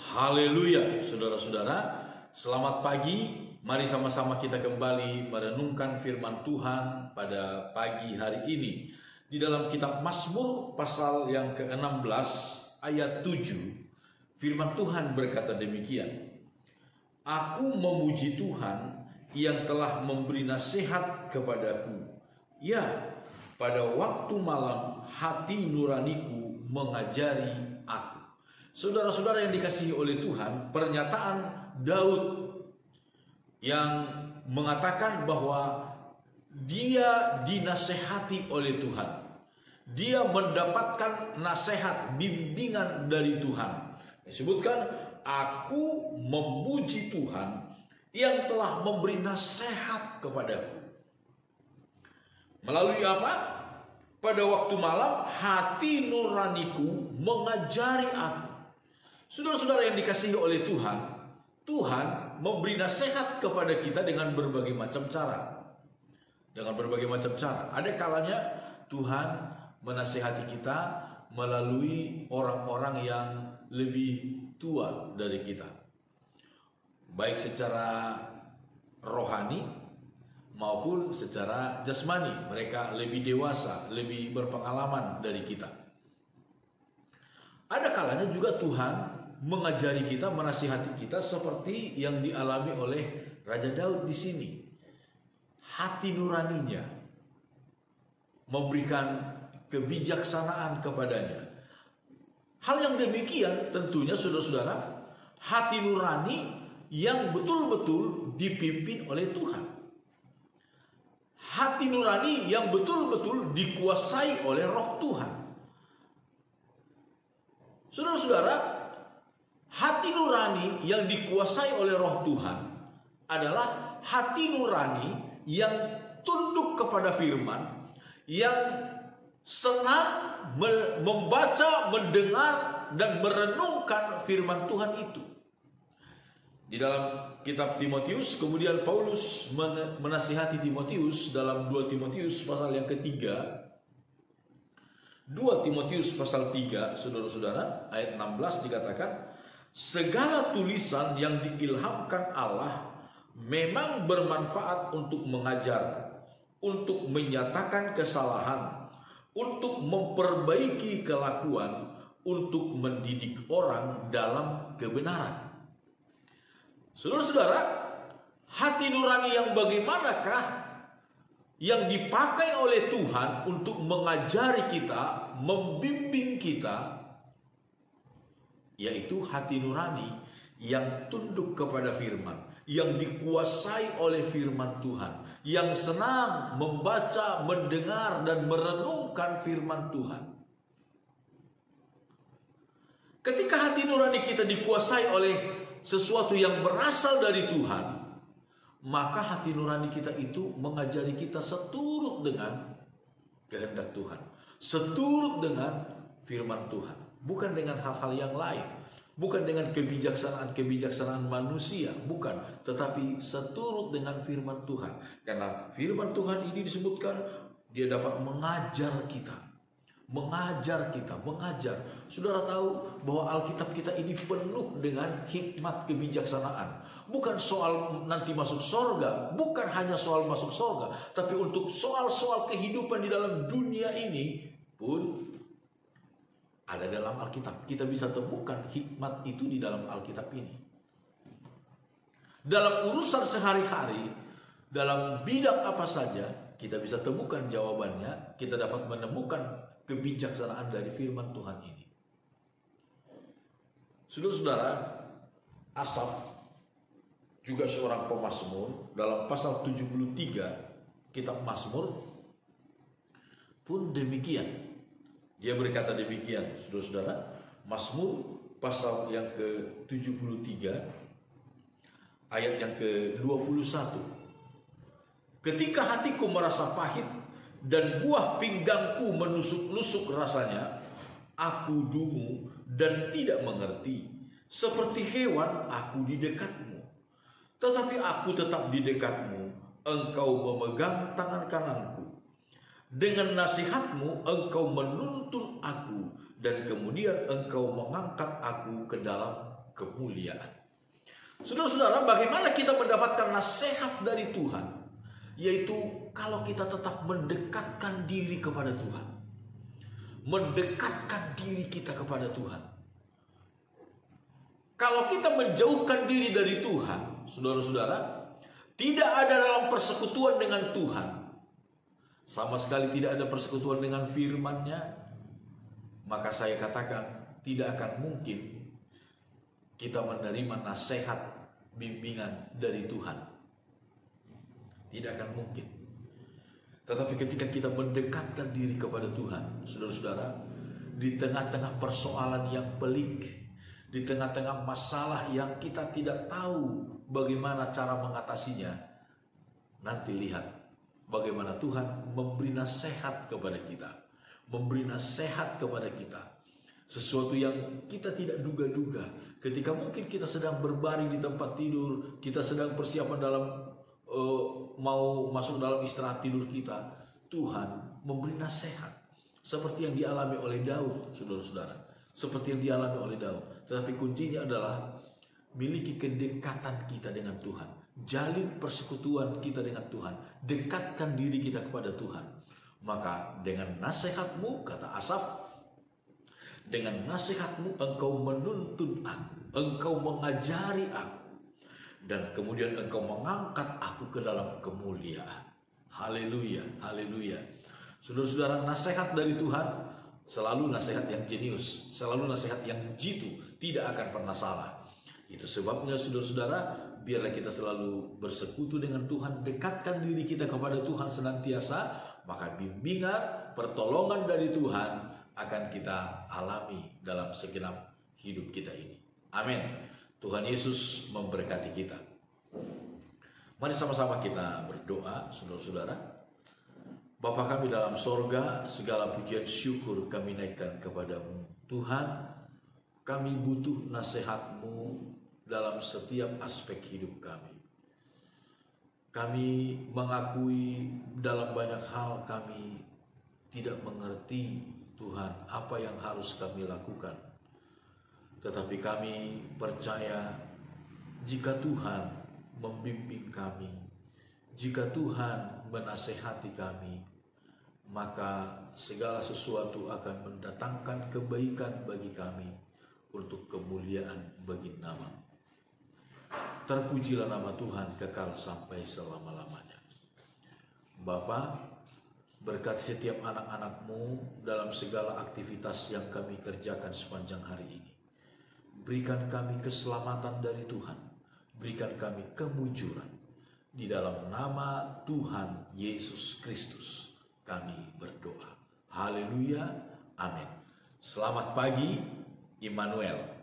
Haleluya, saudara-saudara, selamat pagi. Mari sama-sama kita kembali merenungkan firman Tuhan pada pagi hari ini. Di dalam kitab Mazmur pasal yang ke-16 ayat 7, firman Tuhan berkata demikian. Aku memuji Tuhan yang telah memberi nasihat kepadaku. Ya, pada waktu malam hati nuraniku mengajari aku. Saudara-saudara yang dikasihi oleh Tuhan, pernyataan Daud yang mengatakan bahwa dia dinasehati oleh Tuhan. Dia mendapatkan nasihat, bimbingan dari Tuhan. Disebutkan, aku memuji Tuhan yang telah memberi nasihat kepadaku. Melalui apa? Pada waktu malam hati nuraniku mengajari aku. Saudara-saudara yang dikasihi oleh Tuhan, Tuhan memberi nasihat kepada kita dengan berbagai macam cara. Dengan berbagai macam cara. Ada kalanya Tuhan menasihati kita melalui orang-orang yang lebih tua dari kita. Baik secara rohani maupun secara jasmani. Mereka lebih dewasa, lebih berpengalaman dari kita. Ada kalanya juga Tuhan mengajari kita, menasihati kita seperti yang dialami oleh Raja Daud di sini. Hati nuraninya memberikan kebijaksanaan kepadanya. Hal yang demikian tentunya saudara-saudara, hati nurani yang betul-betul dipimpin oleh Tuhan. Hati nurani yang betul-betul dikuasai oleh Roh Tuhan. Saudara-saudara, hati nurani yang dikuasai oleh Roh Tuhan adalah hati nurani yang tunduk kepada firman, yang senang membaca, mendengar, dan merenungkan firman Tuhan itu. Di dalam kitab Timotius, kemudian Paulus menasihati Timotius dalam 2 Timotius pasal yang ketiga. 2 Timotius pasal 3, saudara-saudara, ayat 16 dikatakan, segala tulisan yang diilhamkan Allah memang bermanfaat untuk mengajar, untuk menyatakan kesalahan, untuk memperbaiki kelakuan, untuk mendidik orang dalam kebenaran. Saudara-saudara, hati nurani yang bagaimanakah yang dipakai oleh Tuhan untuk mengajari kita, membimbing kita, yaitu hati nurani yang tunduk kepada firman, yang dikuasai oleh firman Tuhan, yang senang membaca, mendengar, dan merenungkan firman Tuhan. Ketika hati nurani kita dikuasai oleh sesuatu yang berasal dari Tuhan, maka hati nurani kita itu mengajari kita seturut dengan kehendak Tuhan, seturut dengan firman Tuhan, bukan dengan hal-hal yang lain, bukan dengan kebijaksanaan manusia, bukan, tetapi seturut dengan firman Tuhan. Karena firman Tuhan ini disebutkan dia dapat mengajar kita. Mengajar. Saudara tahu bahwa Alkitab kita ini penuh dengan hikmat kebijaksanaan. Bukan soal nanti masuk surga, bukan hanya soal masuk surga, tapi untuk soal-soal kehidupan di dalam dunia ini pun ada dalam Alkitab. Kita bisa temukan hikmat itu di dalam Alkitab ini. Dalam urusan sehari-hari, dalam bidang apa saja, kita bisa temukan jawabannya. Kita dapat menemukan kebijaksanaan dari firman Tuhan ini. Saudara-saudara, Asaf juga seorang pemazmur. Dalam pasal 73 kitab Mazmur pun demikian. Dia berkata demikian, saudara-saudara, Mazmur pasal yang ke-73 ayat yang ke-21. Ketika hatiku merasa pahit dan buah pinggangku menusuk-nusuk rasanya, aku dungu dan tidak mengerti. Seperti hewan aku di dekatmu. Tetapi aku tetap di dekatmu. Engkau memegang tangan kananku. Dengan nasihatmu engkau menuntun aku. Dan kemudian engkau mengangkat aku ke dalam kemuliaan. Saudara-saudara, bagaimana kita mendapatkan nasihat dari Tuhan? Yaitu kalau kita tetap mendekatkan diri kepada Tuhan. Mendekatkan diri kita kepada Tuhan. Kalau kita menjauhkan diri dari Tuhan, saudara-saudara, tidak ada dalam persekutuan dengan Tuhan. Sama sekali tidak ada persekutuan dengan firman-Nya. Maka saya katakan, tidak akan mungkin kita menerima nasihat bimbingan dari Tuhan. Tidak akan mungkin. Tetapi ketika kita mendekatkan diri kepada Tuhan, saudara-saudara, di tengah-tengah persoalan yang pelik, di tengah-tengah masalah yang kita tidak tahu bagaimana cara mengatasinya, nanti lihat bagaimana Tuhan memberi nasihat kepada kita, memberi nasihat kepada kita. Sesuatu yang kita tidak duga-duga. Ketika mungkin kita sedang berbaring di tempat tidur, kita sedang persiapan dalam mau masuk dalam istirahat tidur kita, Tuhan memberi nasihat. Seperti yang dialami oleh Daud, saudara-saudara. Seperti yang dialami oleh Daud. Tetapi kuncinya adalah miliki kedekatan kita dengan Tuhan. Jalin persekutuan kita dengan Tuhan. Dekatkan diri kita kepada Tuhan. Maka dengan nasihatmu, kata Asaf, dengan nasihatmu engkau menuntun aku, engkau mengajari aku, dan kemudian engkau mengangkat aku ke dalam kemuliaan. Haleluya, haleluya. Saudara-saudara, nasihat dari Tuhan selalu nasihat yang jenius, selalu nasihat yang jitu, tidak akan pernah salah. Itu sebabnya saudara-saudara, biarlah kita selalu bersekutu dengan Tuhan, dekatkan diri kita kepada Tuhan senantiasa, maka bimbingan, pertolongan dari Tuhan akan kita alami dalam segenap hidup kita ini. Amin. Tuhan Yesus memberkati kita. Mari sama-sama kita berdoa, saudara-saudara. Bapa kami dalam sorga, segala pujian syukur kami naikkan kepadamu. Tuhan, kami butuh nasihat-Mu dalam setiap aspek hidup kami. Kami mengakui dalam banyak hal kami tidak mengerti, Tuhan, apa yang harus kami lakukan. Tetapi kami percaya jika Tuhan membimbing kami, jika Tuhan menasehati kami, maka segala sesuatu akan mendatangkan kebaikan bagi kami untuk kemuliaan bagi nama. Terpujilah nama Tuhan kekal sampai selama-lamanya. Bapa, berkati setiap anak-anak-Mu dalam segala aktivitas yang kami kerjakan sepanjang hari ini. Berikan kami keselamatan dari Tuhan. Berikan kami kemujuran. Di dalam nama Tuhan Yesus Kristus kami berdoa. Haleluya. Amin. Selamat pagi, Immanuel.